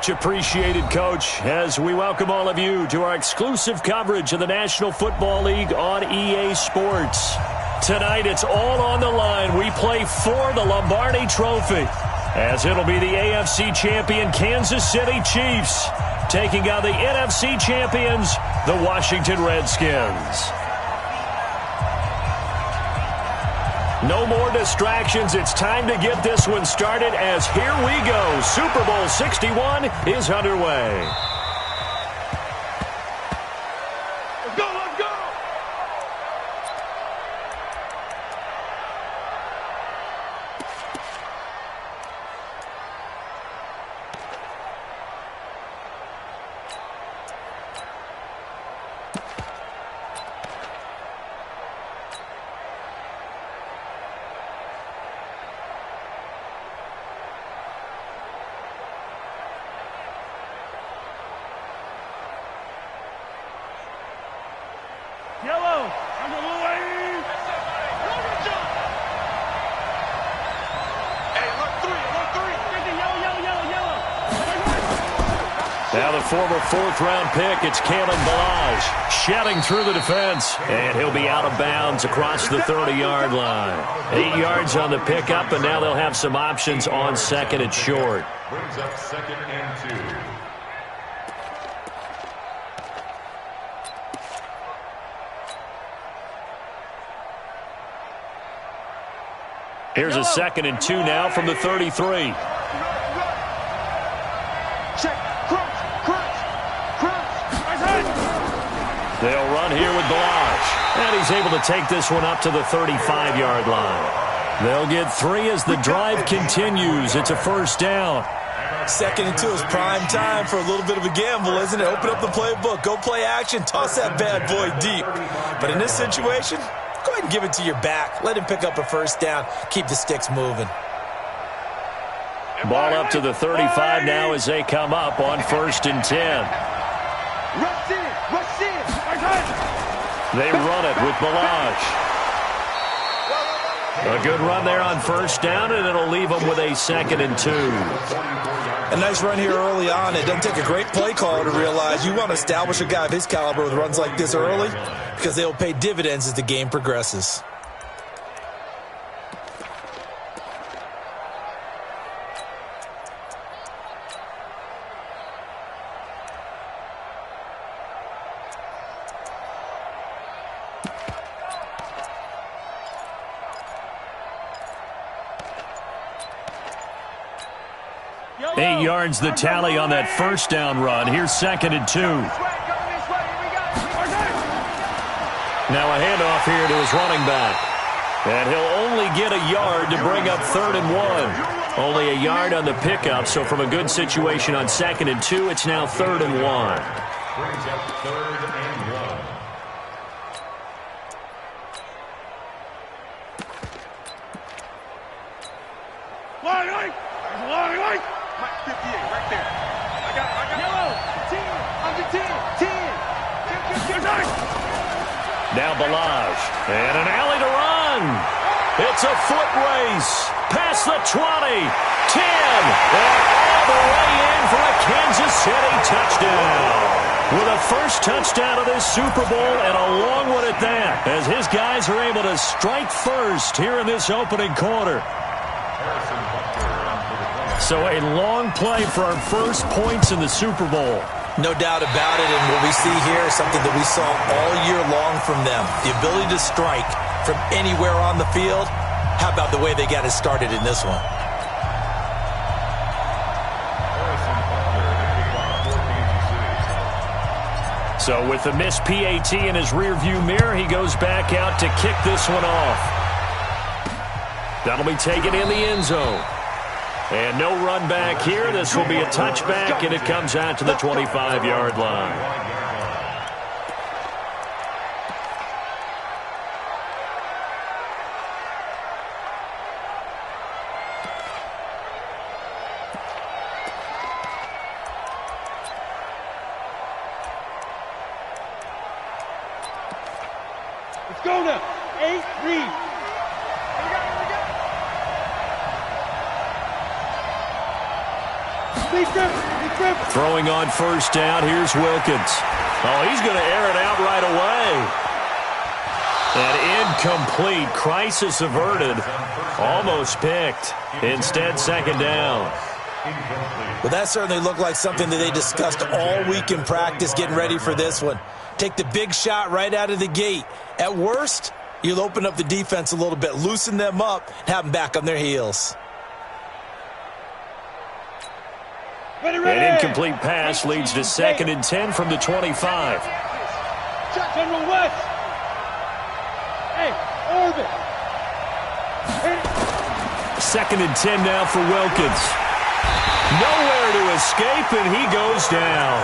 Much appreciated, Coach, as we welcome all of you to our exclusive coverage of the National Football League on EA Sports. Tonight, it's all on the line. We play for the Lombardi Trophy, as it'll be the AFC champion Kansas City Chiefs taking on the NFC champions, the Washington Redskins. No more distractions. It's time to get this one started, as here we go. Super Bowl 61 is underway. Let's go, let's go! Yellow, on the way. Hey, look three. Yellow. Now the former fourth-round pick, it's Kalen Ballage, shedding through the defense, and he'll be out of bounds across the 30-yard line. 8 yards on the pickup, and now they'll have some options on second and short. Brings up 2nd and 2. Here's a 2nd and 2 now from the 33. Check, crunch. They'll run here with Ballage, and he's able to take this one up to the 35-yard line. They'll get 3 as the drive continues. It's a first down. 2nd and 2 is prime time for a little bit of a gamble, isn't it? Open up the playbook, go play action, toss that bad boy deep. But in this situation, go ahead and give it to your back. Let him pick up a first down. Keep the sticks moving. Ball up to the 35 now as they come up on 1st and 10. Rush in. They run it with Ballage. A good run there on first down, and it'll leave them with a 2nd and 2. A nice run here early on. It doesn't take a great play caller to realize you want to establish a guy of his caliber with runs like this early, because they will pay dividends as the game progresses. Yellow. 8 yards the tally on that first down run. Here's 2nd and 2. Now a handoff here to his running back. And he'll only get a yard to bring up 3rd and 1. Only a yard on the pickup, so from a good situation on 2nd and 2, it's now 3rd and 1. Brings up 3rd and 1. Line. Mike 58, right there. I got it. Yellow. 10. Under 10. Now Ballage. And an alley to run. It's a foot race. Past the 20. 10. And all the way in for a Kansas City touchdown. With a first touchdown of this Super Bowl, and a long one at that, as his guys are able to strike first here in this opening quarter. So a long play for our first points in the Super Bowl. No doubt about it, and what we see here is something that we saw all year long from them. The ability to strike from anywhere on the field. How about the way they got it started in this one? So with the missed PAT in his rearview mirror, he goes back out to kick this one off. That'll be taken in the end zone. And no run back here. This will be a touchback, and it comes out to the 25-yard line. Let's go now. 8, read. Speaker, Throwing on first down, here's Wilkins. Oh, he's going to air it out right away. And incomplete. Crisis averted. Almost picked. Instead, second down. Well, that certainly looked like something that they discussed all week in practice getting ready for this one. Take the big shot right out of the gate. At worst, you'll open up the defense a little bit, loosen them up, and have them back on their heels. An incomplete pass leads to 2nd and 10 from the 25. General West. Hey, Orbit. 2nd and 10 now for Wilkins. Nowhere to escape, and he goes down.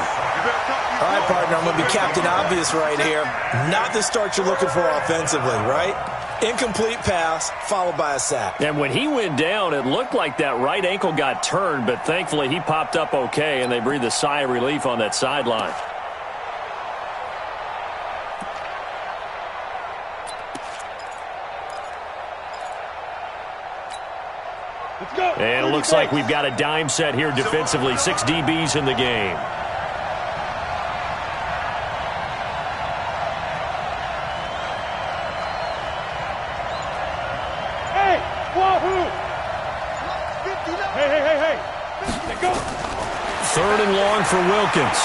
All right, partner, I'm going to be Captain Obvious right here. Not the start you're looking for offensively, right? Incomplete pass, followed by a sack. And when he went down, it looked like that right ankle got turned, but thankfully he popped up okay, and they breathed a sigh of relief on that sideline. And it looks like we've got a dime set here defensively. 6 DBs in the game. Hey, wahoo! Hey. Let go. 3rd and long for Wilkins.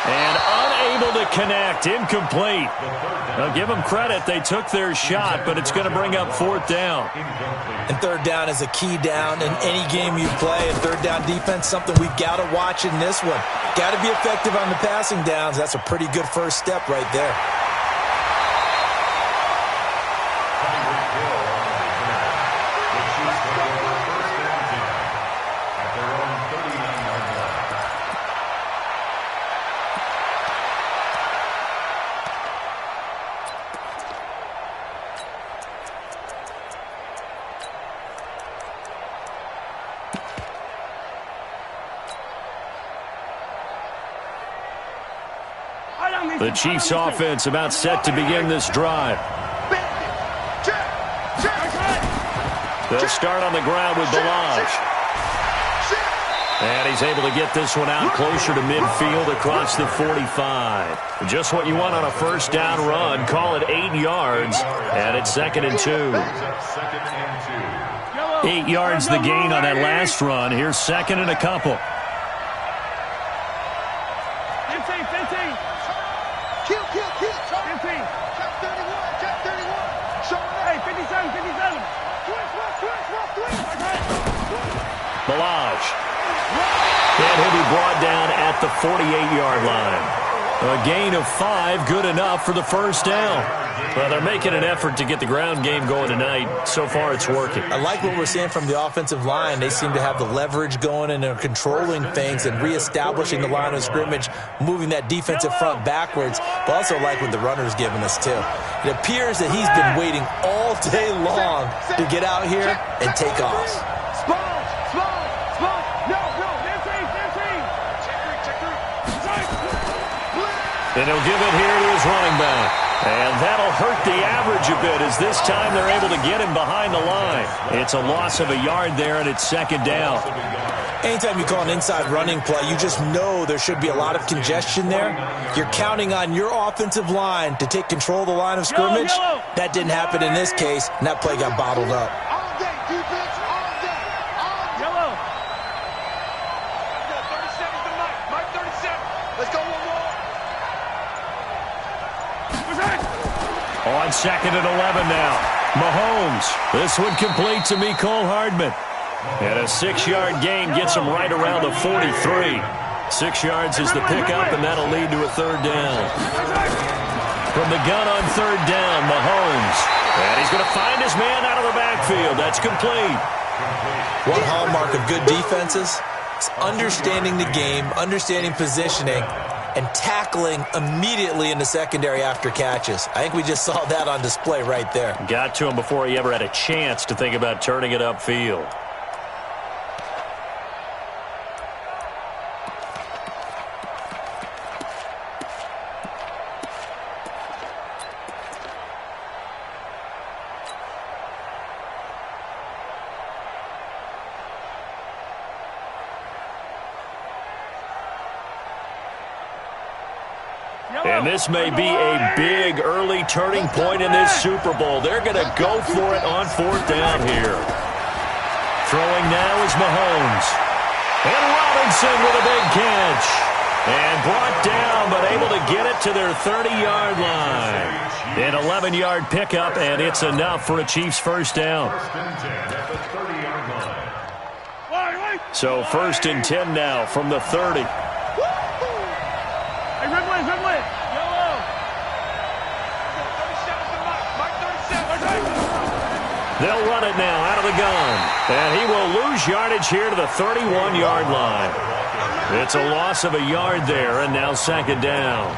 And unable to connect. Incomplete. Now, give them credit. They took their shot, but it's going to bring up 4th down. And 3rd down is a key down in any game you play. And 3rd down defense, something we've got to watch in this one. Got to be effective on the passing downs. That's a pretty good first step right there. The Chiefs offense about set to begin this drive. They'll start on the ground with Balaj. And he's able to get this one out closer to midfield across the 45. Just what you want on a first down run. Call it 8 yards. And it's 2nd and 2. 8 yards the gain on that last run. Here's 2nd and a couple. Balaj. And he'll be brought down at the 48-yard line. A gain of 5, good enough for the first down. Well, they're making an effort to get the ground game going tonight. So far, it's working. I like what we're seeing from the offensive line. They seem to have the leverage going and are controlling things and reestablishing the line of scrimmage, moving that defensive front backwards. But also like what the runner's giving us, too. It appears that he's been waiting all day long to get out here and take off. And he'll give it here to his running back. And that'll hurt the average a bit as this time they're able to get him behind the line. It's a loss of a yard there, and it's 2nd down. Anytime you call an inside running play, you just know there should be a lot of congestion there. You're counting on your offensive line to take control of the line of scrimmage. That didn't happen in this case, and that play got bottled up. On 2nd and 11 now. Mahomes. This one complete to Mecole Hardman. And a 6-yard gain gets him right around the 43. 6 yards is the pickup, and that'll lead to a 3rd down. From the gun on 3rd down, Mahomes. And he's going to find his man out of the backfield. That's complete. One hallmark of good defenses is understanding the game, understanding positioning, and tackling immediately in the secondary after catches. I think we just saw that on display right there. Got to him before he ever had a chance to think about turning it upfield. And this may be a big early turning point in this Super Bowl. They're going to go for it on 4th down here. Throwing now is Mahomes. And Robinson with a big catch. And brought down, but able to get it to their 30-yard line. An 11-yard pickup, and it's enough for a Chiefs first down. So 1st and 10 now from the 30. Hey, red way, red way. Yellow. 37's the Mike 37. They'll run it now out of the gun. And he will lose yardage here to the 31-yard line. It's a loss of a yard there, and now 2nd down.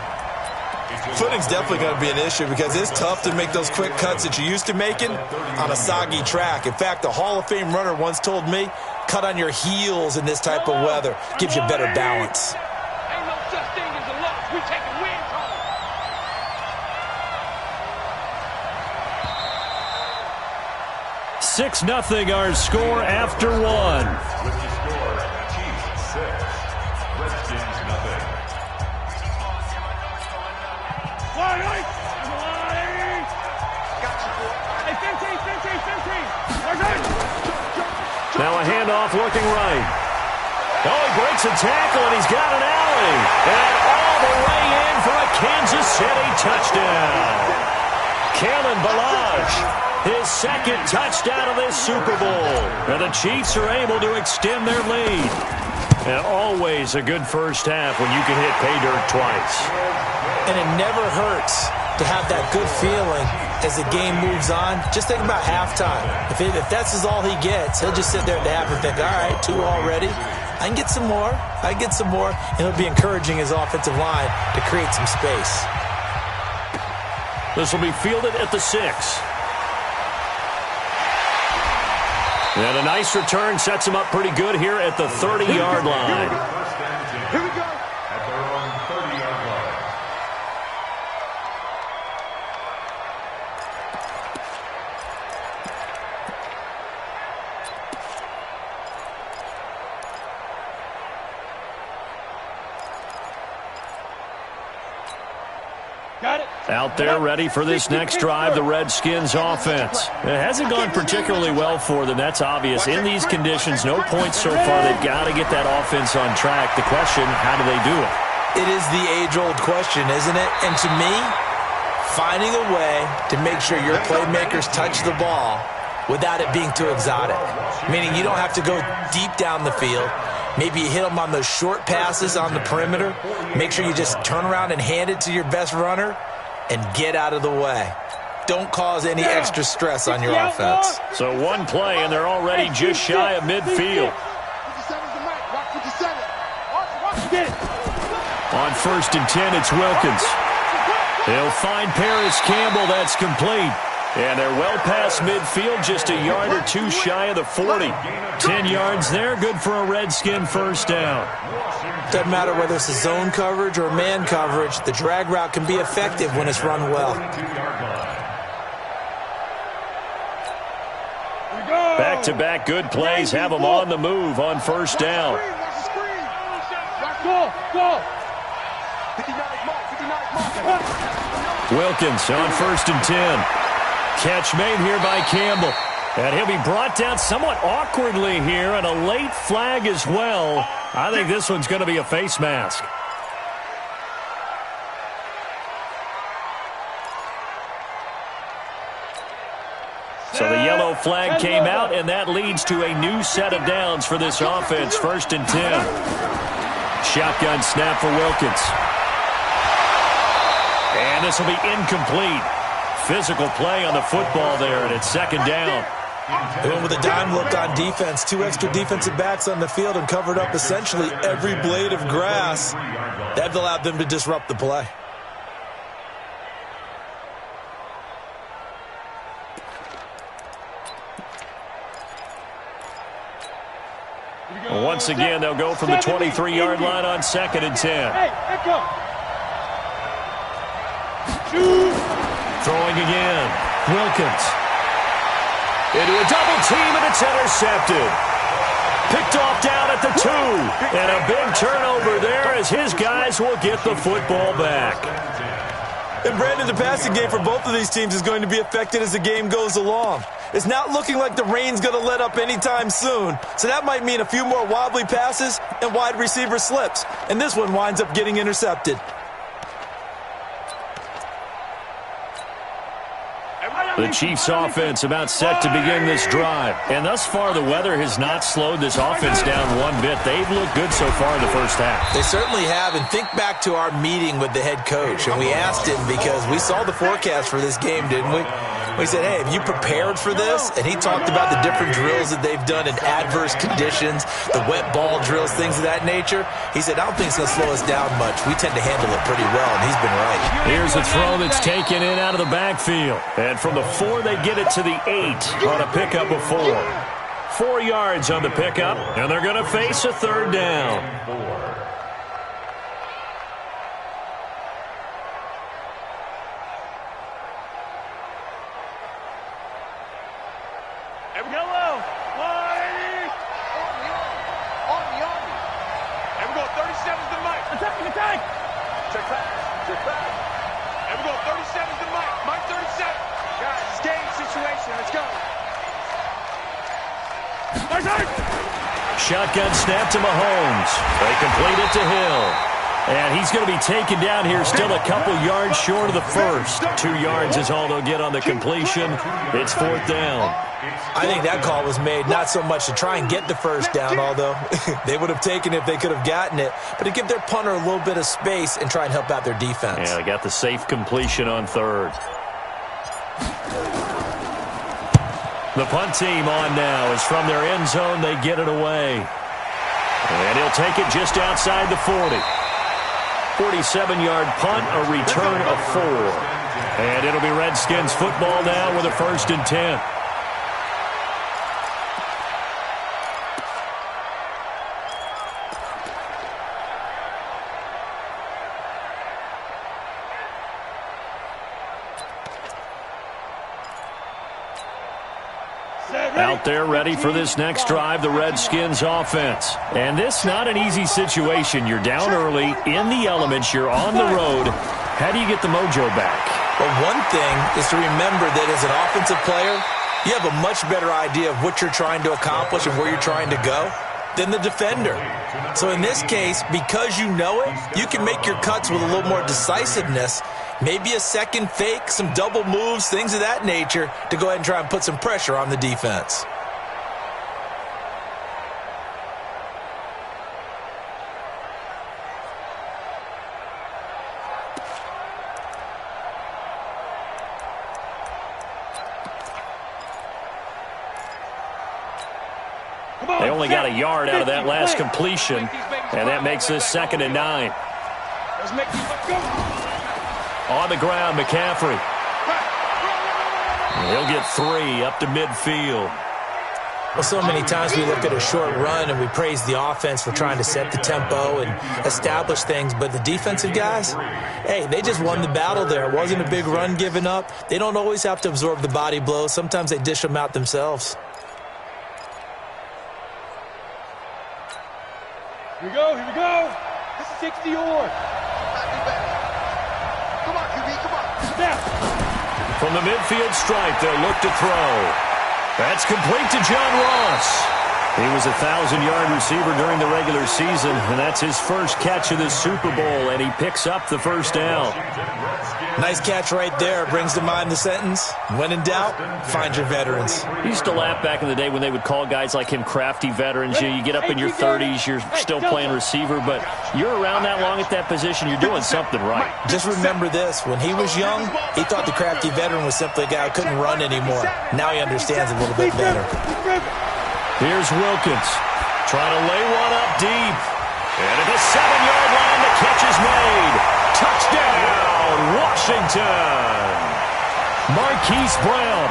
Footing's definitely going to be an issue because it's tough to make those quick cuts that you're used to making on a soggy track. In fact, a Hall of Fame runner once told me, cut on your heels in this type of weather. Gives you better balance. Ain't no such thing as a loss. We take a win home. 6-0 our score after 1. With the score, Chiefs 6, Redskins nothing. Now a handoff looking right. Oh, he breaks a tackle, and he's got an alley. And all the way in for a Kansas City touchdown. Kalen Ballage, his 2nd touchdown of this Super Bowl. And the Chiefs are able to extend their lead. And always a good first half when you can hit pay dirt twice. And it never hurts to have that good feeling as the game moves on. Just think about halftime. If that's all he gets, he'll just sit there at the half and think, all right, 2 already. I can get some more. I can get some more. And he'll be encouraging his offensive line to create some space. This will be fielded at the 6. And a nice return sets him up pretty good here at the 30-yard line. Here we go. At their own 30-yard line. Got it. Out there ready for this next drive, the Redskins offense. It hasn't gone particularly well for them, that's obvious. In these conditions, no points so far. They've got to get that offense on track. The question, how do they do it? It is the age-old question, isn't it? And to me, finding a way to make sure your playmakers touch the ball without it being too exotic. Meaning you don't have to go deep down the field. Maybe you hit them on those short passes on the perimeter. Make sure you just turn around and hand it to your best runner and get out of the way. Don't cause any extra stress on your offense. So one play, and they're already just shy of midfield. 57's the Mike. Watch 57. Watch. Get it. On 1st and 10, it's Wilkins. They'll find Paris Campbell. That's complete. And they're well past midfield, just a yard or 2 shy of the 40. 10 yards there, good for a Redskin first down. Doesn't matter whether it's a zone coverage or man coverage, the drag route can be effective when it's run well. Back-to-back good plays have them on the move on first down. Go. Wilkins on 1st and 10. Catch made here by Campbell. And he'll be brought down somewhat awkwardly here, and a late flag as well. I think this one's going to be a face mask. So the yellow flag came out, and that leads to a new set of downs for this offense. 1st and 10. Shotgun snap for Wilkins. And this will be incomplete. Physical play on the football there, and it's 2nd down. They went with a dime look on defense. 2 extra defensive backs on the field and covered up essentially every blade of grass. That allowed them to disrupt the play. Once again, they'll go from the 23-yard line on 2nd and 10. Hey, echo. Throwing again. Wilkins. Into a double team, and it's intercepted. Picked off down at the 2. And a big turnover there as as his guys will get the football back. And Brandon, the passing game for both of these teams is going to be affected as the game goes along. It's not looking like the rain's going to let up anytime soon, so that might mean a few more wobbly passes and wide receiver slips. And this one winds up getting intercepted. The Chiefs offense about set to begin this drive. And thus far, the weather has not slowed this offense down one bit. They've looked good so far in the first half. They certainly have. And think back to our meeting with the head coach. And we asked him because we saw the forecast for this game, didn't we? We said, hey, have you prepared for this? And he talked about the different drills that they've done in adverse conditions, the wet ball drills, things of that nature. He said, I don't think it's going to slow us down much. We tend to handle it pretty well, and he's been right. Here's a throw that's taken in out of the backfield. And from the 4, they get it to the 8 on a pickup of 4. 4 yards on the pickup, and they're going to face a third down. Shotgun snap to Mahomes. They complete it to Hill. And he's going to be taken down here, still a couple yards short of the first. 2 yards is all they'll get on the completion. It's 4th down. I think that call was made not so much to try and get the first down, although they would have taken it if they could have gotten it, but to give their punter a little bit of space and try and help out their defense. Yeah, they got the safe completion on 3rd. The punt team on now is from their end zone. They get it away. And he'll take it just outside the 40. 47-yard punt, a return of 4. And it'll be Redskins football now with a 1st and 10. Out there ready for this next drive, the Redskins offense. And this not an easy situation. You're down early, in the elements, you're on the road. How do you get the mojo back? Well, one thing is to remember that as an offensive player, you have a much better idea of what you're trying to accomplish and where you're trying to go than the defender. So in this case, because you know it, you can make your cuts with a little more decisiveness. Maybe a second fake, some double moves, things of that nature to go ahead and try and put some pressure on the defense. They only got a yard out of that last completion, and that makes this 2nd and 9. On the ground, McCaffrey. He'll get 3 up to midfield. Well, so many times we look at a short run and we praise the offense for trying to set the tempo and establish things, but the defensive guys, hey, they just won the battle there. It wasn't a big run given up. They don't always have to absorb the body blows. Sometimes they dish them out themselves. Here we go, here we go. 60 or. Come on, QB, come on. Step. From the midfield stripe, they'll look to throw. That's complete to John Ross. He was a 1,000-yard receiver during the regular season, and that's his first catch of the Super Bowl, and he picks up the first down. Nice catch right there. Brings to mind the sentence, when in doubt, find your veterans. He used to laugh back in the day when they would call guys like him crafty veterans. You get up in your 30s, you're still playing receiver, but you're around that long at that position, you're doing something right. Just remember this. When he was young, he thought the crafty veteran was simply a guy who couldn't run anymore. Now he understands a little bit better. Here's Wilkins trying to lay one up deep. And at the 7-yard line, the catch is made. Touchdown, Washington. Marquise Brown,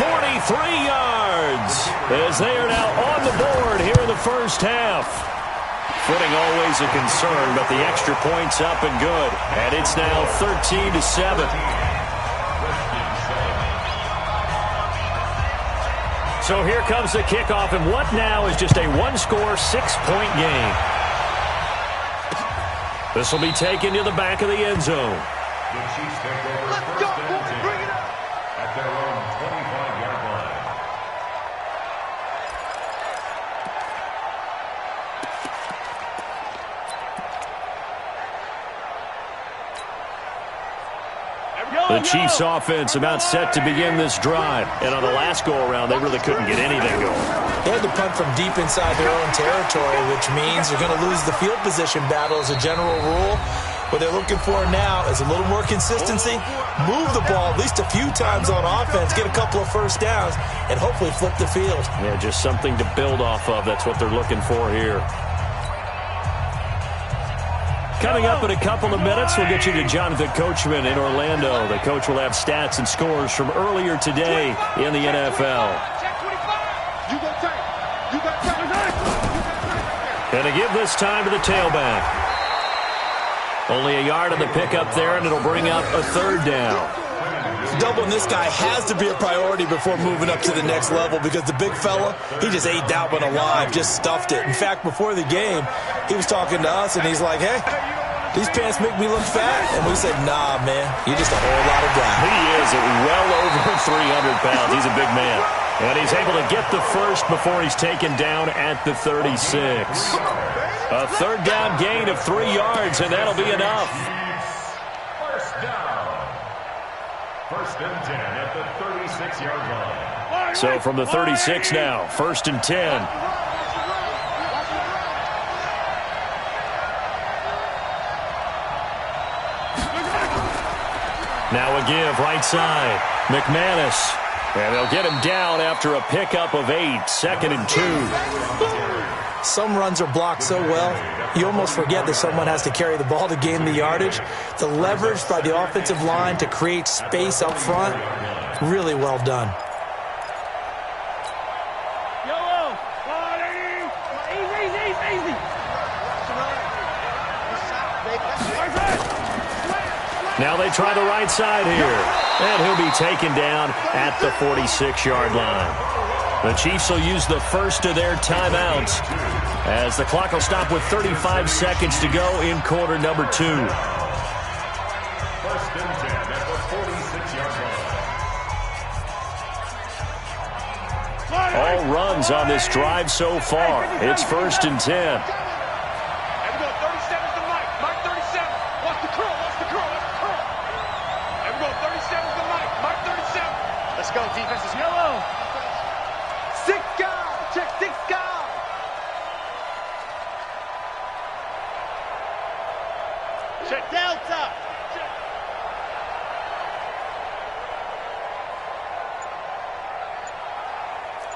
43 yards, as they are now on the board here in the first half. Footing always a concern, but the extra point's up and good. And it's now 13-7. So here comes the kickoff, and what now is just a one-score, 6-point game. This will be taken to the back of the end zone. The Chiefs take over first and 10 at their own 25-yard line. The Chiefs offense about set to begin this drive. And on the last go-around, they really couldn't get anything going. They had to punt from deep inside their own territory, which means they're going to lose the field position battle as a general rule. What they're looking for now is a little more consistency, move the ball at least a few times on offense, get a couple of first downs, and hopefully flip the field. Yeah, just something to build off of. That's what they're looking for here. Coming up in a couple of minutes, we'll get you to Jonathan Coachman in Orlando. The coach will have stats and scores from earlier today in the NFL. And to give this time to the tailback. Only a yard on the pickup there, and it'll bring up a third down. Doubling this guy has to be a priority before moving up to the next level because the big fella, he just ate that one alive, just stuffed it. In fact, before the game, he was talking to us, and he's like, hey, these pants make me look fat. And we said, nah, man, you're just a whole lot of guy. He is well over 300 pounds. He's a big man. And he's able to get the first before he's taken down at the 36. A third down gain of 3 yards, and that'll be enough. First down. First and 10 at the 36-yard line. So from the 36 now, first and 10. Now a give right side. McManus. And they'll get him down after a pickup of 8. Second and 2. Some runs are blocked so well, you almost forget that someone has to carry the ball to gain the yardage. The leverage by the offensive line to create space up front, really well done. Now they try the right side here. And he'll be taken down at the 46-yard line. The Chiefs will use the first of their timeouts as the clock will stop with 35 seconds to go in quarter number 2. First and 10 at the 46-yard line. All runs on this drive so far. It's first and 10. Go, defense is yellow. 6 guys. Check 6 guys. Check Delta. Check.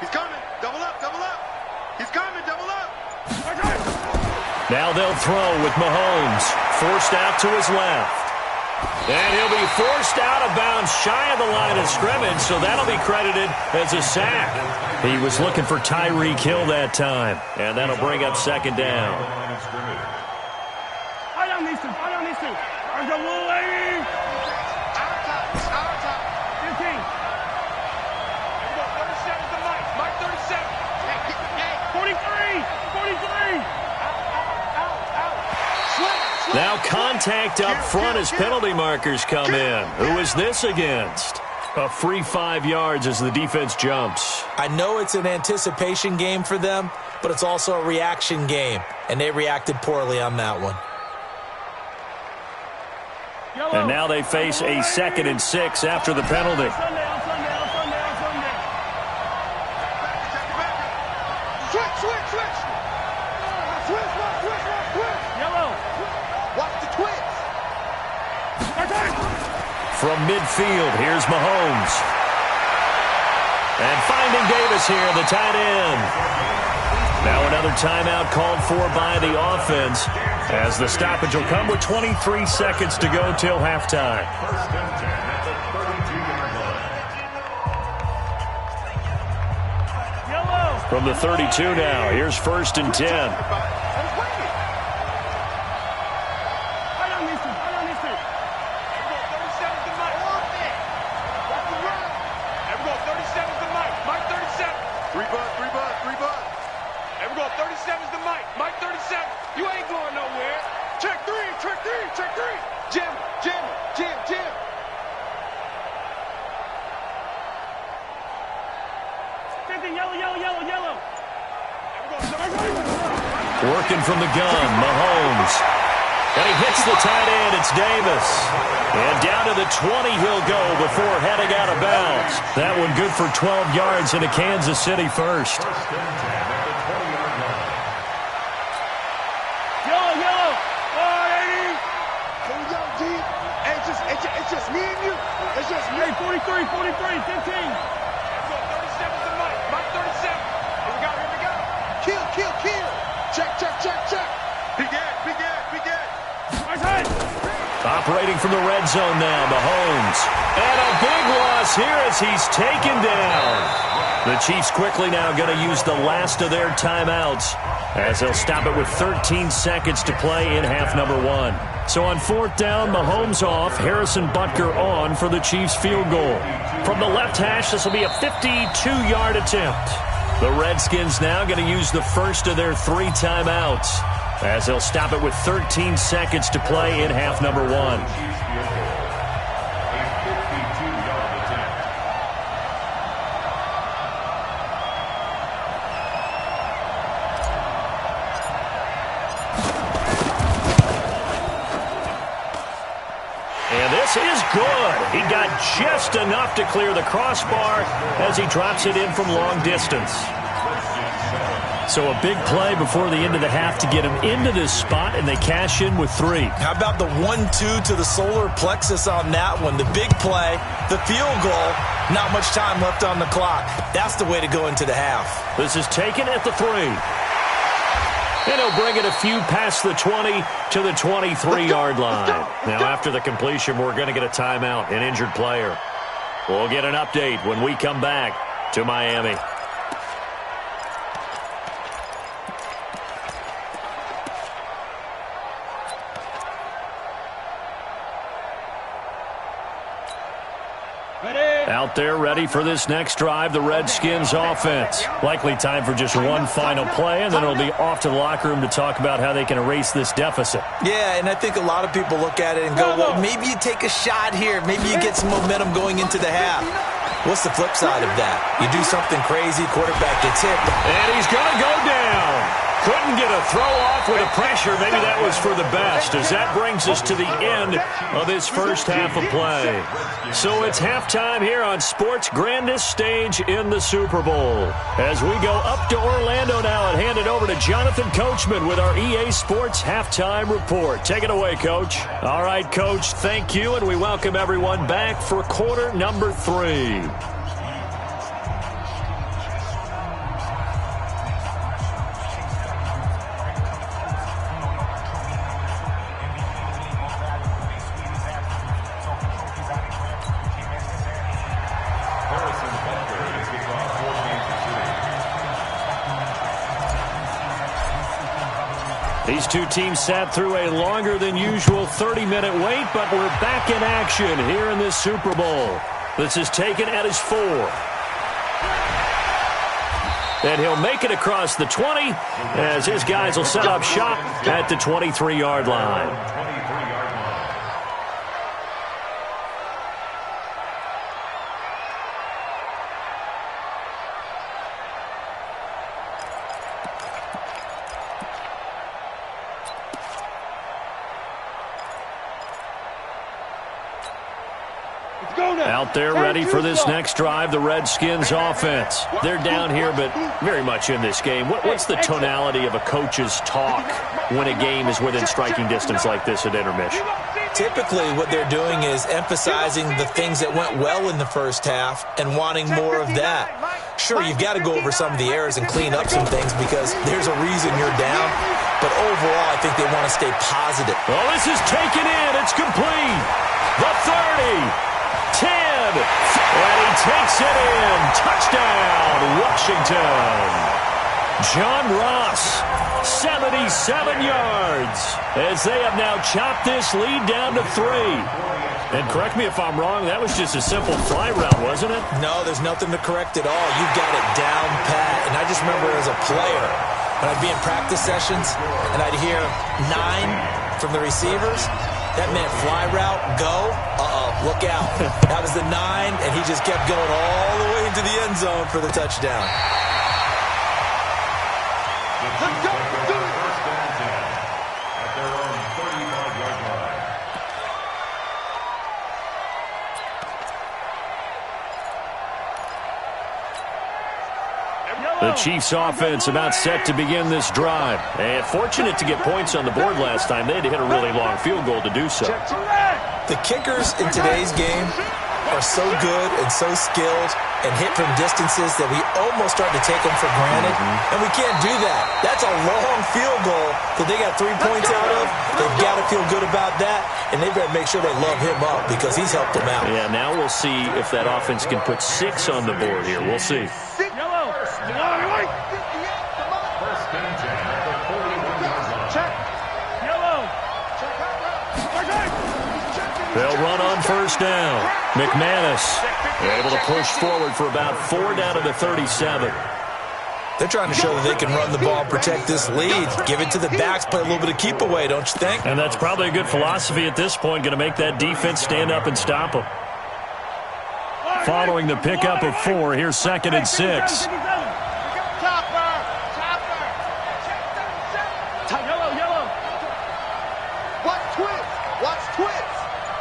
He's coming. Double up, double up. He's coming, double up. Now they'll throw with Mahomes. Forced out to his left. And he'll be forced out of bounds shy of the line of scrimmage, so that'll be credited as a sack. He was looking for Tyreek Hill that time, and that'll bring up second down. I don't need to. There's a little lady. Our top. 15. Here we go, 37 to Mike. Mike 37. 43. 43. Now contact up front as penalty markers come in. Who is this against? A free 5 yards as the defense jumps. I know it's an anticipation game for them, but it's also a reaction game, and they reacted poorly on that one. And now they face a 2nd and 6 after the penalty. From midfield, here's Mahomes. And finding Davis here, the tight end. Now another timeout called for by the offense as the stoppage will come with 23 seconds to go till halftime. First and 10 at the 32-yard line. From the 32 now, here's first and 10. Check 3, check Check three. Jim. Yellow. Working from the gun, Mahomes. And he hits the tight end. It's Davis. And down to the 20 he'll go before heading out of bounds. That one good for 12 yards into Kansas City first. Yellow. Oh, 80. Here we go, G. Hey, it's just me and you. It's just me. Hey, 43, 15. 37 to Mike 37. Here we go. Kill. Check. Be good. Operating from the red zone now, Mahomes. And a big loss here as he's taken down. The Chiefs quickly now going to use the last of their timeouts as they'll stop it with 13 seconds to play in half number 1. So on fourth down, Mahomes off, Harrison Butker on for the Chiefs field goal. From the left hash, this will be a 52-yard attempt. The Redskins now going to use the first of their 3 timeouts as they'll stop it with 13 seconds to play in half number 1. And this is good. He got just enough to clear the crossbar as he drops it in from long distance. So a big play before the end of the half to get him into this spot, and they cash in with 3. How about the 1-2 to the solar plexus on that one? The big play, the field goal, not much time left on the clock. That's the way to go into the half. This is taken at the 3. And he'll bring it a few past the 20 to the 23-yard line. Now, after the completion, we're going to get a timeout, an injured player. We'll get an update when we come back to Miami. Out there ready for this next drive, the Redskins offense. Likely time for just one final play, and then it'll be off to the locker room to talk about how they can erase this deficit. Yeah, and I think a lot of people look at it and go, well, maybe you take a shot here. Maybe you get some momentum going into the half. What's the flip side of that? You do something crazy, quarterback gets hit. And he's going to go down. Couldn't get a throw off with the pressure. Maybe that was for the best, as that brings us to the end of this first half of play. So it's halftime here on sports' grandest stage in the Super Bowl. As we go up to Orlando now and hand it over to Jonathan Coachman with our EA Sports Halftime Report. Take it away, Coach. All right, Coach, thank you, and we welcome everyone back for quarter number 3. These two teams sat through a longer than usual 30-minute wait, but we're back in action here in this Super Bowl. This is taken at his 4. And he'll make it across the 20 as his guys will set up shop at the 23-yard line. Out there ready for this next drive, the Redskins offense. They're down here, but very much in this game. What's the tonality of a coach's talk when a game is within striking distance like this at intermission? Typically, what they're doing is emphasizing the things that went well in the first half and wanting more of that. Sure, you've got to go over some of the errors and clean up some things because there's a reason you're down. But overall, I think they want to stay positive. Oh, this is taken in. It's complete. The 30. 10, and he takes it in. Touchdown, Washington. John Ross, 77 yards, as they have now chopped this lead down to 3. And correct me if I'm wrong, that was just a simple fly route, wasn't it? No, there's nothing to correct at all. You got it down pat. And I just remember as a player, when I'd be in practice sessions, and I'd hear 9, from the receivers. That meant fly route, go. Look out. That was the 9, and he just kept going all the way into the end zone for the touchdown. Let's go. First and 10 at their own 35-yard line. The Chiefs offense about set to begin this drive. And fortunate to get points on the board last time. They had to hit a really long field goal to do so. The kickers in today's game are so good and so skilled and hit from distances that we almost start to take them for granted. And we can't do that. That's a long field goal that they got 3 points out of. They've got to feel good about that, and they better make sure they love him up because he's helped them out. Yeah, now we'll see if that offense can put 6 on the board here. We'll see. Yellow. First and 10 at the 41-yard line. Check. Yellow. They'll run on first down. McManus able to push forward for about 4 down to the 37. They're trying to show that they can run the ball, protect this lead, give it to the backs, play a little bit of keep away, don't you think? And that's probably a good philosophy at this point, going to make that defense stand up and stop them. Following the pickup of 4, here's 2nd and 6.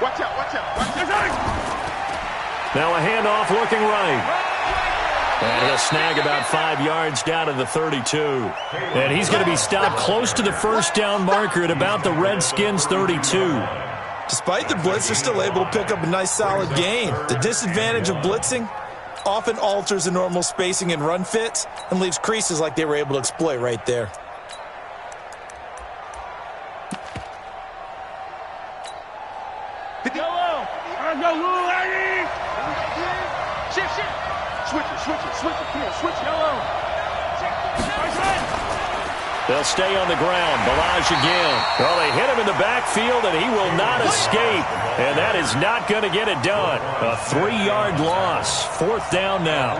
Watch out. Now a handoff looking right. And he'll snag about 5 yards down to the 32. And he's going to be stopped close to the first down marker at about the Redskins' 32. Despite the blitz, they're still able to pick up a nice solid gain. The disadvantage of blitzing often alters the normal spacing and run fits and leaves creases like they were able to exploit right there. Yellow. Go, Lou Lady. Shift. Switch it. Here, switch. Yellow. They'll stay on the ground. Ballage again. Well, they hit him in the backfield, and he will not escape. And that is not going to get it done. A 3-yard loss. 4th down now.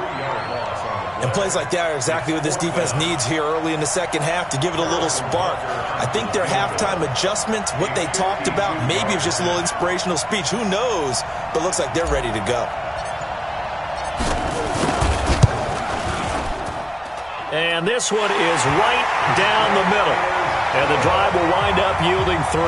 And plays like that are exactly what this defense needs here early in the second half to give it a little spark. I think their halftime adjustments, what they talked about, maybe it was just a little inspirational speech. Who knows? But looks like they're ready to go. And this one is right down the middle. And the drive will wind up yielding 3.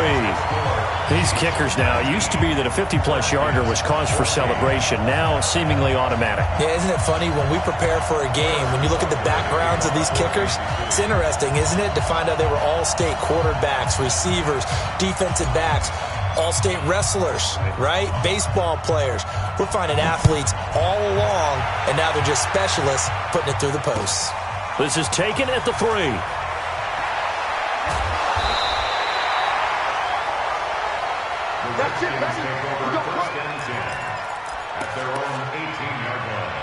These kickers now, it used to be that a 50-plus yarder was cause for celebration. Now seemingly automatic. Yeah, isn't it funny when we prepare for a game, when you look at the backgrounds of these kickers, it's interesting, isn't it, to find out they were all-state quarterbacks, receivers, defensive backs, all-state wrestlers, right? Baseball players. We're finding athletes all along, and now they're just specialists putting it through the posts. This is taken at the 3. The Redskins take over first and 10 at their own 18-yard line.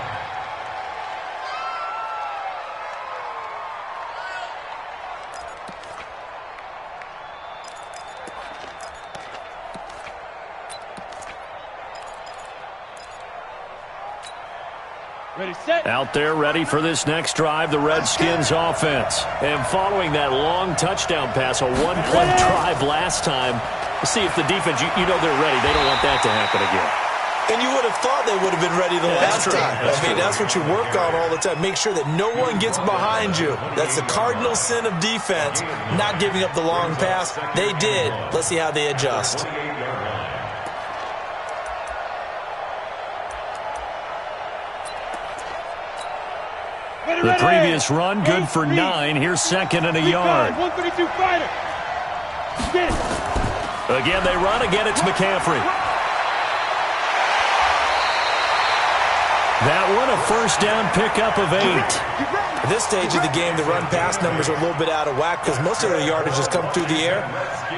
Ready, set. Out there ready for this next drive, the Redskins offense. And following that long touchdown pass, a one-play drive last time, see if the defense, you know they're ready. They don't want that to happen again. And you would have thought they would have been ready the last time. That's what you work on all the time. Make sure that no one gets behind you. That's the cardinal sin of defense, not giving up the long pass. They did. Let's see how they adjust. The previous run, good for 9. Here's 2nd and a yard. 132 fighter. Get it. Again, they run. Again, it's McCaffrey. That one, a first down pickup of 8. At this stage of the game, the run-pass numbers are a little bit out of whack because most of their yardage has come through the air.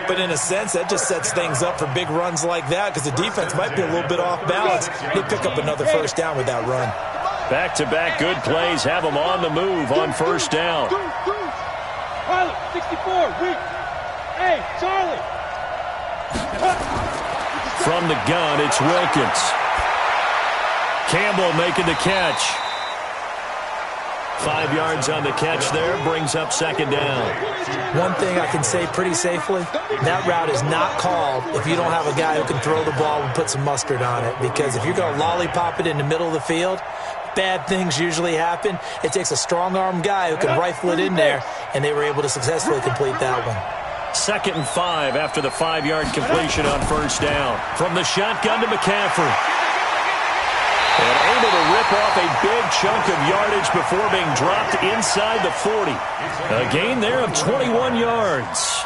But in a sense, that just sets things up for big runs like that because the defense might be a little bit off balance. They pick up another first down with that run. Back-to-back good plays have them on the move on first down. Pilot, 64, weak. Hey, Charlie. From the gun, it's Wilkins. Campbell making the catch. 5 yards on the catch there, brings up second down. One thing I can say pretty safely, that route is not called if you don't have a guy who can throw the ball and put some mustard on it. Because if you're going to lollipop it in the middle of the field, bad things usually happen. It takes a strong-arm guy who can rifle it in there, and they were able to successfully complete that one. 2nd and 5 after the 5-yard completion on first down. From the shotgun to McCaffrey. And able to rip off a big chunk of yardage before being dropped inside the 40. A gain there of 21 yards.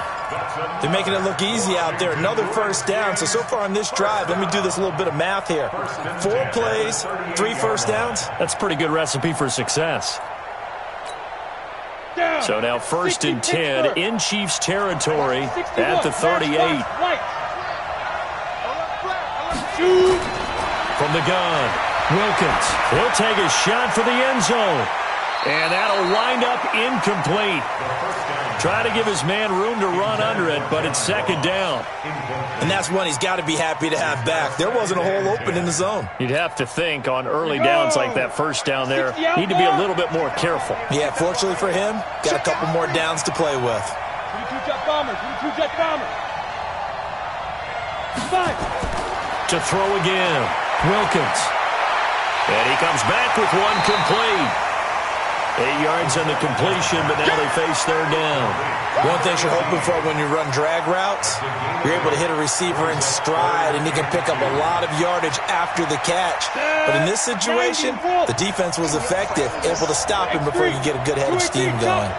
They're making it look easy out there. Another first down. So far on this drive, let me do this little bit of math here. 4 plays, 3 first downs. That's a pretty good recipe for success. So now 1st and 10 in Chiefs territory at the 38. From the gun, Wilkins. He'll take a shot for the end zone. And that'll wind up incomplete. Try to give his man room to run under it, but it's 2nd down. And that's one he's got to be happy to have back. There wasn't a hole open in the zone. You'd have to think on early downs like that first down there, need to be a little bit more careful. Yeah, fortunately for him, got a couple more downs to play with. 22-jet bombers, 22-jet bombers. 5. To throw again, Wilkins. And he comes back with one complete. 8 yards on the completion, but now they face 3rd down. One thing you're hoping for when you run drag routes, you're able to hit a receiver in stride, and he can pick up a lot of yardage after the catch. But in this situation, the defense was effective, able to stop him before you get a good head of steam going.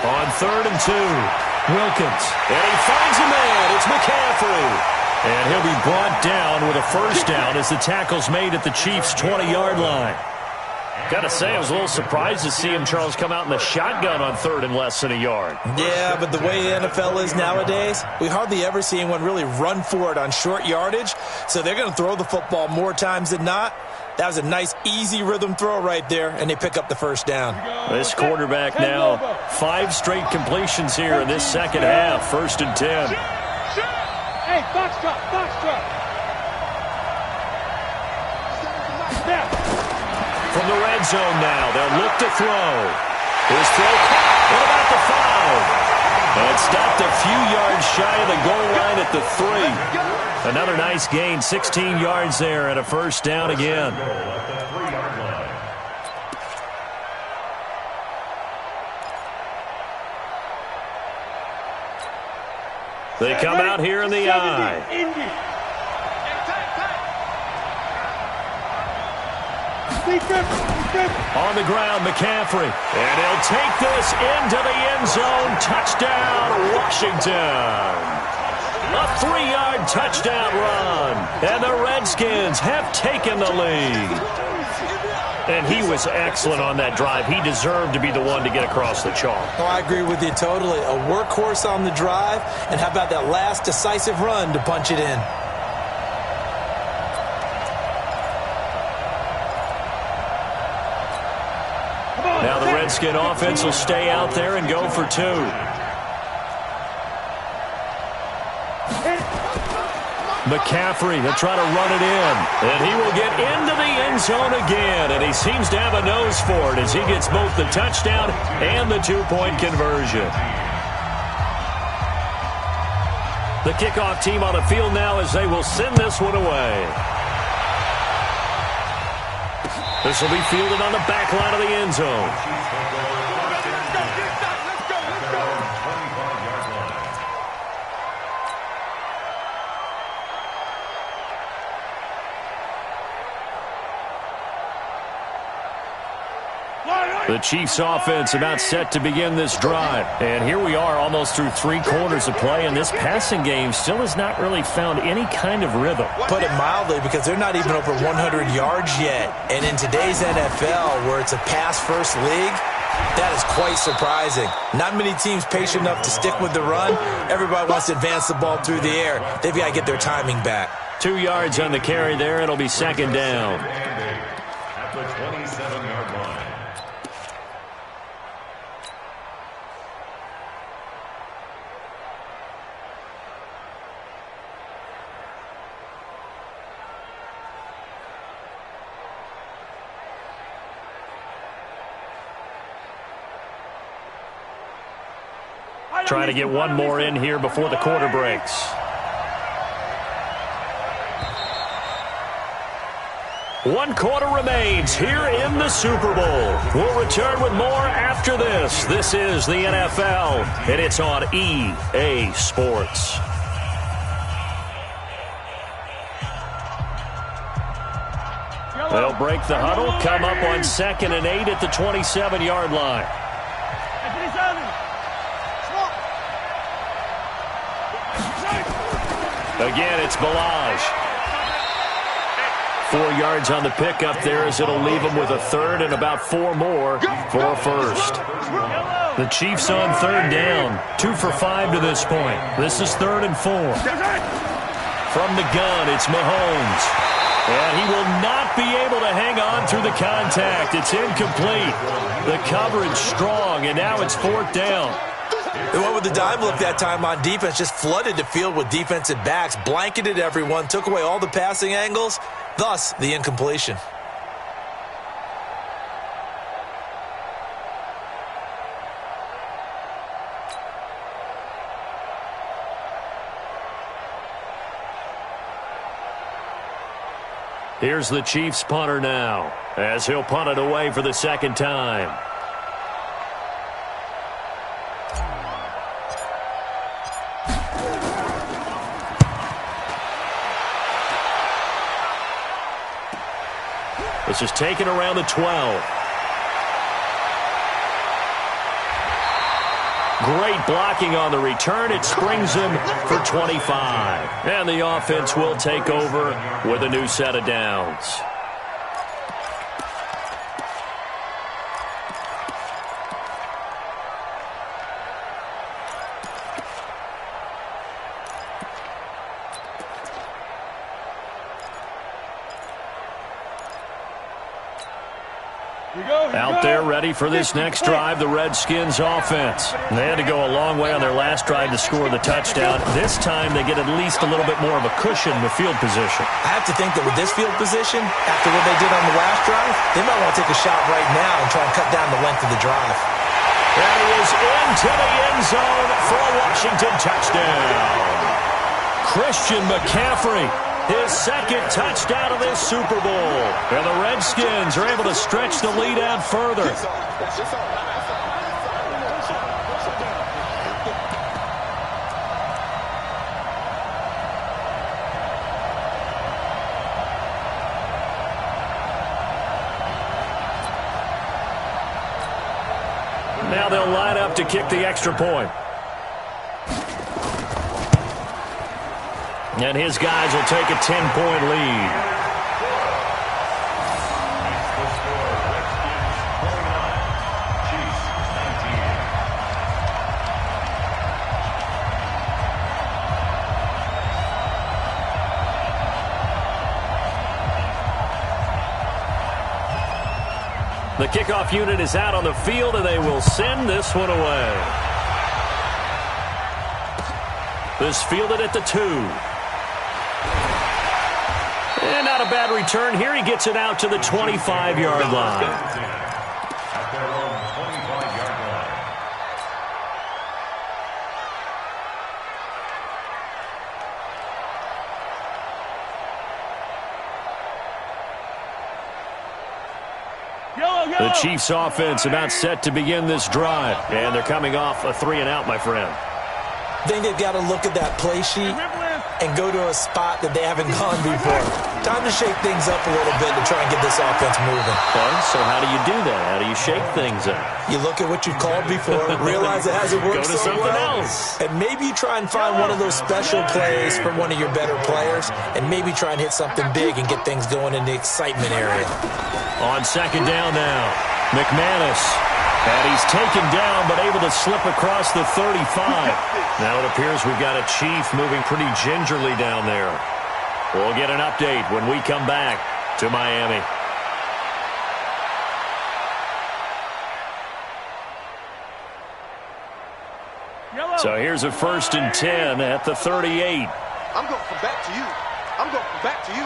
On 3rd and 2. Wilkins, and he finds a man. It's McCaffrey. And he'll be brought down with a first down as the tackle's made at the Chiefs' 20-yard line. Got to say, I was a little surprised to see him, Charles, come out in the shotgun on 3rd and less than a yard. Yeah, but the way the NFL is nowadays, we hardly ever see anyone really run for it on short yardage, so they're going to throw the football more times than not. That was a nice, easy rhythm throw right there, and they pick up the first down. This quarterback now, 5 straight completions here in this second half. 1st and 10. Hey, box drop, box drop. From the red zone now, they'll look to throw. His throw caught. What about the foul? And stopped a few yards shy of the goal line at the 3. Another nice gain, 16 yards there and a first down again. They come out here in the eye. On the ground, McCaffrey. And he'll take this into the end zone. Touchdown, Washington. A 3-yard touchdown run. And the Redskins have taken the lead. And he was excellent on that drive. He deserved to be the one to get across the chalk. Oh, I agree with you totally. A workhorse on the drive. And how about that last decisive run to punch it in? Now the Redskin offense will stay out there and go for 2. McCaffrey, he'll try to run it in. And he will get into the end zone again. And he seems to have a nose for it as he gets both the touchdown and the 2-point conversion. The kickoff team on the field now as they will send this one away. This will be fielded on the back line of the end zone. The Chiefs offense about set to begin this drive. And here we are almost through 3 quarters of play, and this passing game still has not really found any kind of rhythm. Put it mildly, because they're not even over 100 yards yet. And in today's NFL, where it's a pass-first league, that is quite surprising. Not many teams patient enough to stick with the run. Everybody wants to advance the ball through the air. They've got to get their timing back. 2 yards on the carry there. It'll be second down. At the 27-yard line. Trying to get one more in here before the quarter breaks. One quarter remains here in the Super Bowl. We'll return with more after this. This is the NFL, and it's on EA Sports. They'll break the huddle, come up on 2nd and 8 at the 27-yard line. Again, it's Ballage. 4 yards on the pickup there as it'll leave them with a third and about 4 more for a first. The Chiefs on 3rd down. 2 for 5 to this point. This is 3rd and 4. From the gun, it's Mahomes. And he will not be able to hang on through the contact. It's incomplete. The coverage strong, and now it's 4th down. They went with the dime look that time on defense, just flooded the field with defensive backs, blanketed everyone, took away all the passing angles, thus the incompletion. Here's the Chiefs punter now, as he'll punt it away for the 2nd time. This is taken around the 12. Great blocking on the return. It springs him for 25. And the offense will take over with a new set of downs. Out there ready for this next drive, the Redskins offense. They had to go a long way on their last drive to score the touchdown. This time they get at least a little bit more of a cushion with field position. I have to think that with this field position, after what they did on the last drive, they might want to take a shot right now and try and cut down the length of the drive. And he is into the end zone for a Washington touchdown. Christian McCaffrey. His 2nd touchdown of this Super Bowl. And the Redskins are able to stretch the lead out further. Now they'll line up to kick the extra point. And his guys will take a 10-point lead. The kickoff unit is out on the field, and they will send this one away. This fielded at the 2. And not a bad return here. He gets it out to the 25-yard line. At their own 25-yard line. The Chiefs offense about set to begin this drive. And they're coming off a 3-and-out, my friend. I think they've got to look at that play sheet and go to a spot that they haven't gone before. Time to shake things up a little bit to try and get this offense moving. Okay, so how do you do that? How do you shake things up? You look at what you've called before, realize it hasn't worked Go to so something well, else. and maybe try and find one of those special plays from one of your better players, and maybe try and hit something big and get things going in the excitement area. On 2nd down now, McManus. And he's taken down, but able to slip across the 35. Now it appears we've got a Chief moving pretty gingerly down there. We'll get an update when we come back to Miami. So here's a 1st and 10 at the 38. I'm going from back to you. I'm going from back to you.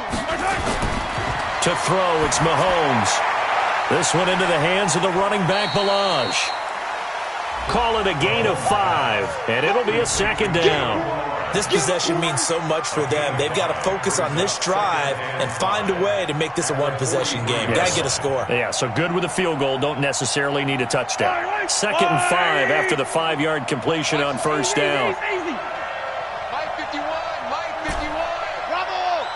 To throw, it's Mahomes. This one into the hands of the running back, Ballage. Call it a gain of 5, and it'll be a second down. This possession means so much for them. They've got to focus on this drive and find a way to make this a one-possession game. Yes. Got to get a score. Yeah, so good with a field goal. Don't necessarily need a touchdown. 2nd and 5 after the 5-yard completion on first down. Mike 51, Mike 51. Bravo!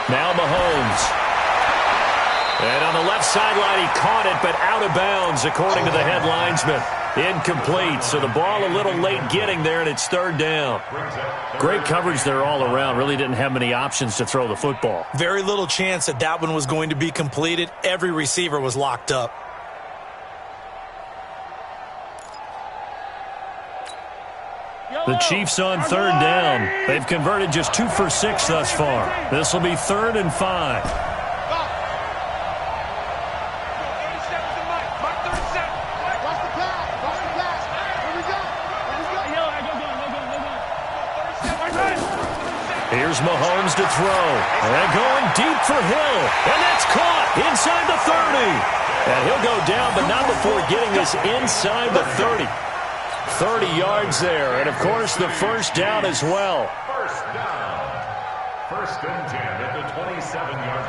Now Mahomes. And on the left sideline, he caught it, but out of bounds, according to the head linesman. Incomplete, so the ball a little late getting there, and it's 3rd down. Great coverage there all around. Really didn't have many options to throw the football. Very little chance that that one was going to be completed. Every receiver was locked up. The Chiefs on 3rd down. They've converted just 2 for 6 thus far. This will be 3rd and 5. Here's Mahomes to throw. And going deep for Hill. And that's caught inside the 30. And he'll go down, but not before getting this inside the 30. 30 yards there. And, of course, the first down as well. First down. 1st and 10 at the 27-yard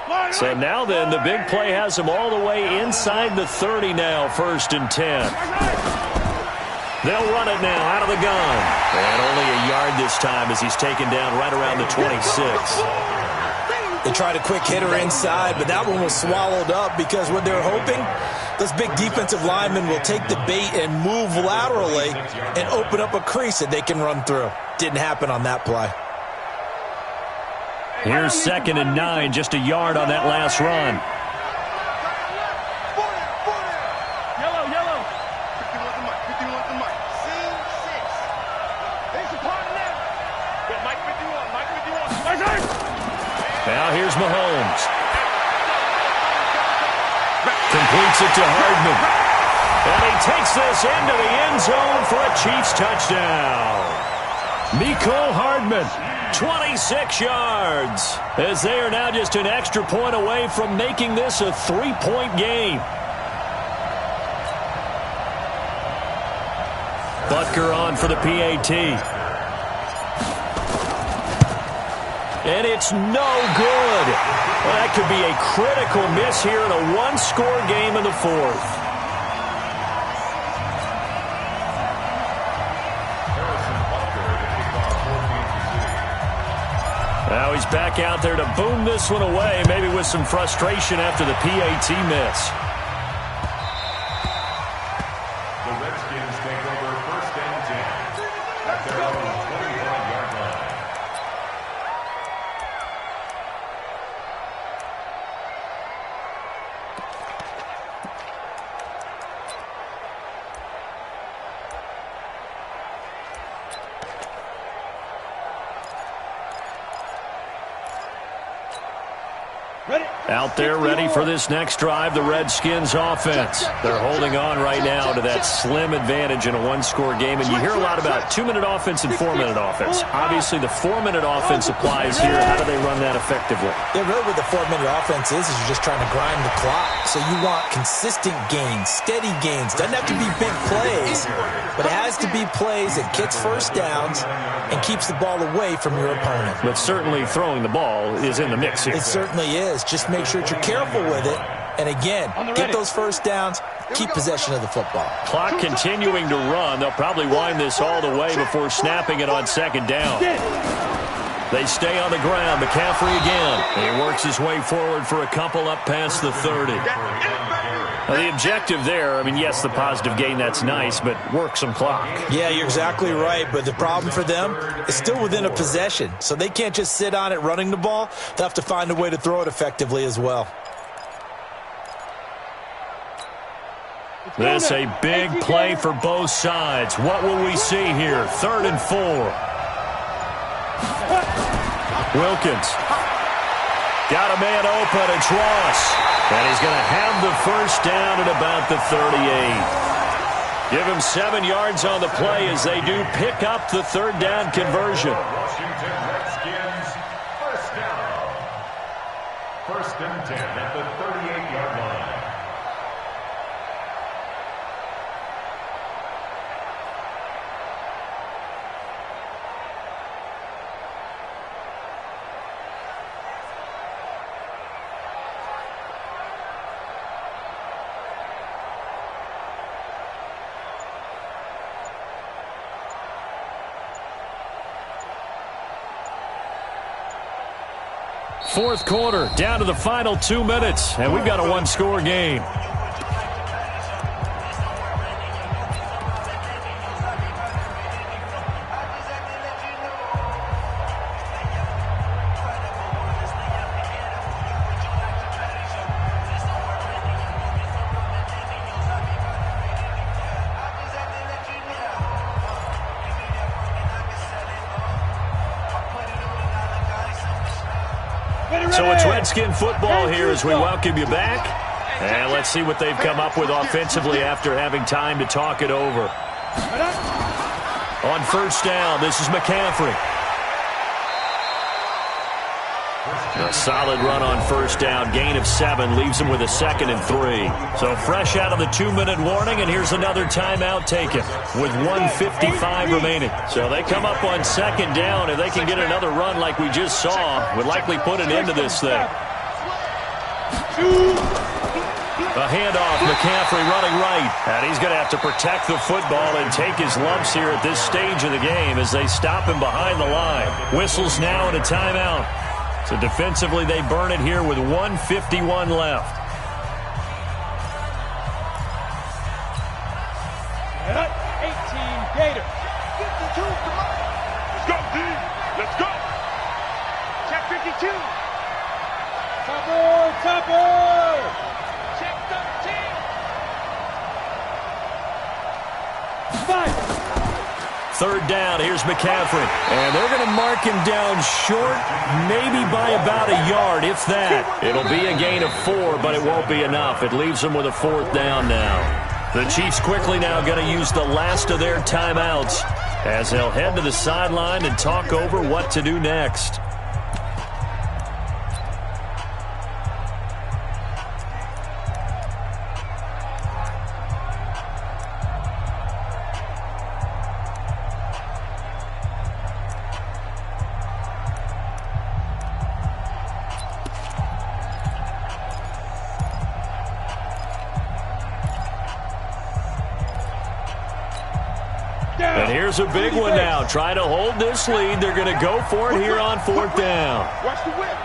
line. So now then, the big play has him all the way inside the 30 now, 1st and 10. They'll run it now out of the gun. And only a yard this time as he's taken down right around the 26. They tried a quick hitter inside, but that one was swallowed up because what they're hoping, those big defensive linemen will take the bait and move laterally and open up a crease that they can run through. Didn't happen on that play. Here's 2nd and 9, just a yard on that last run. Now here's Mahomes. Completes it to Hardman. And he takes this into the end zone for a Chiefs touchdown. Mecole Hardman, 26 yards, as they are now just an extra point away from making this a 3-point game. Butker on for the PAT. And it's no good. Well, that could be a critical miss here in a one-score game in the 4th. Now he's back out there to boom this one away, maybe with some frustration after the PAT miss. The Redskins take over 1st and 10 at their own 25-yard line. Out there ready for this next drive, the Redskins offense. They're holding on right now to that slim advantage in a one-score game. And you hear a lot about 2-minute offense and 4-minute offense. Obviously, the 4-minute offense applies here. How do they run that effectively? Yeah, really what the 4-minute offense is you're just trying to grind the clock. So you want consistent gains, steady gains. Doesn't have to be big plays, but it has to be plays that gets first downs and keeps the ball away from your opponent. But certainly throwing the ball is in the mix here. It certainly is. Just make sure that you're careful with it. And again, get those first downs, keep possession of the football. Clock continuing to run. They'll probably wind this all the way before snapping it on 2nd down. They stay on the ground. McCaffrey again. He works his way forward for a couple up past the 30. Now, the objective there, I mean, yes, the positive gain, that's nice, but work some clock. Yeah, you're exactly right, but the problem for them is still within a possession, so they can't just sit on it running the ball. They'll have to find a way to throw it effectively as well. This a big play for both sides. What will we see here? 3rd and 4. Wilkins. Got a man open. It's Ross. And he's going to have the first down at about the 38. Give him 7 yards on the play as they do pick up the 3rd down conversion. Washington Redskins, first down. 1st and 10 at the 38-yard line. Fourth quarter, down to the final 2 minutes, and we've got a one-score game. So it's Redskin football here as we welcome you back. And let's see what they've come up with offensively after having time to talk it over. On first down, this is McCaffrey. A solid run on first down. Gain of 7 leaves him with a 2nd and 3. So fresh out of the 2-minute warning, and here's another timeout taken with 1:55 remaining. So they come up on second down. If they can get another run like we just saw, would likely put an end to this thing. A handoff, McCaffrey running right. And he's going to have to protect the football and take his lumps here at this stage of the game as they stop him behind the line. Whistles now and a timeout. So defensively, they burn it here with 1:51 left. 18 Gators. 52, come on. Let's go, D. Let's go. Check 52. Topper. Check 13. 5. Third down, here's McCaffrey. And they're going to mark him down short, maybe by about a yard, if that. It'll be a gain of 4, but it won't be enough. It leaves them with a 4th down now. The Chiefs quickly now going to use the last of their timeouts as they'll head to the sideline and talk over what to do next. And here's a big one now. Trying to hold this lead. They're going to go for it here on 4th down. Watch the whip.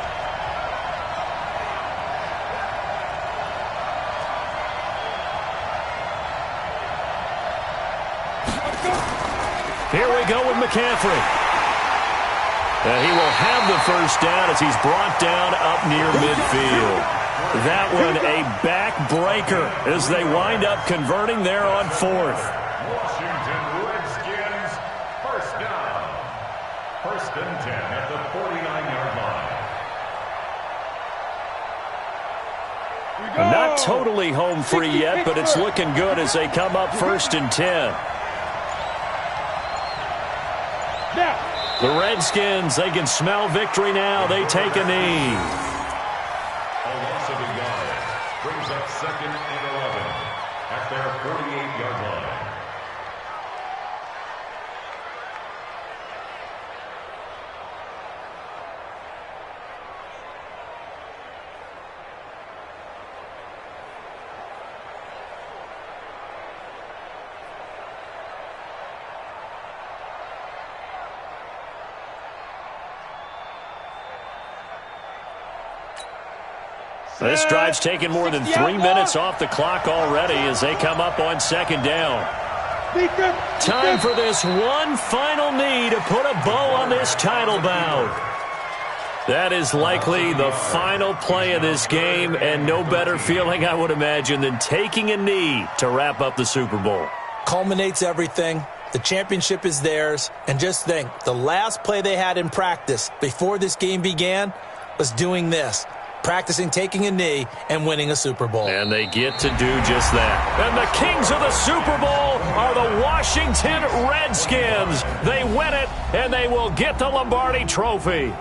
Here we go with McCaffrey. And he will have the first down as he's brought down up near midfield. That one a backbreaker as they wind up converting there on 4th. Washington Redskins, first down. 1st and 10 at the 49-yard line. Not totally home free yet, but it's looking good as they come up 1st and 10. The Redskins, they can smell victory now. They take a knee. A loss of a yard brings up 2nd and 11 at their 48-yard line. This drive's taken more than 3 minutes off the clock already as they come up on 2nd down. Time for this one final knee to put a bow on this title bout. That is likely the final play of this game, and no better feeling, I would imagine, than taking a knee to wrap up the Super Bowl. Culminates everything. The championship is theirs. And just think, the last play they had in practice before this game began was doing this. Practicing taking a knee and winning a Super Bowl. And they get to do just that. And the kings of the Super Bowl are the Washington Redskins. They win it, and they will get the Lombardi Trophy.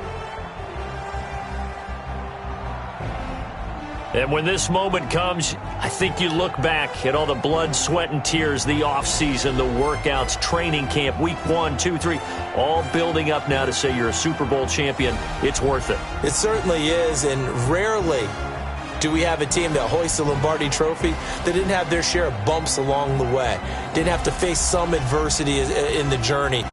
And when this moment comes, I think you look back at all the blood, sweat, and tears, the offseason, the workouts, training camp, week 1, 2, 3, all building up now to say you're a Super Bowl champion. It's worth it. It certainly is, and rarely do we have a team that hoists a Lombardi Trophy that didn't have their share of bumps along the way, didn't have to face some adversity in the journey.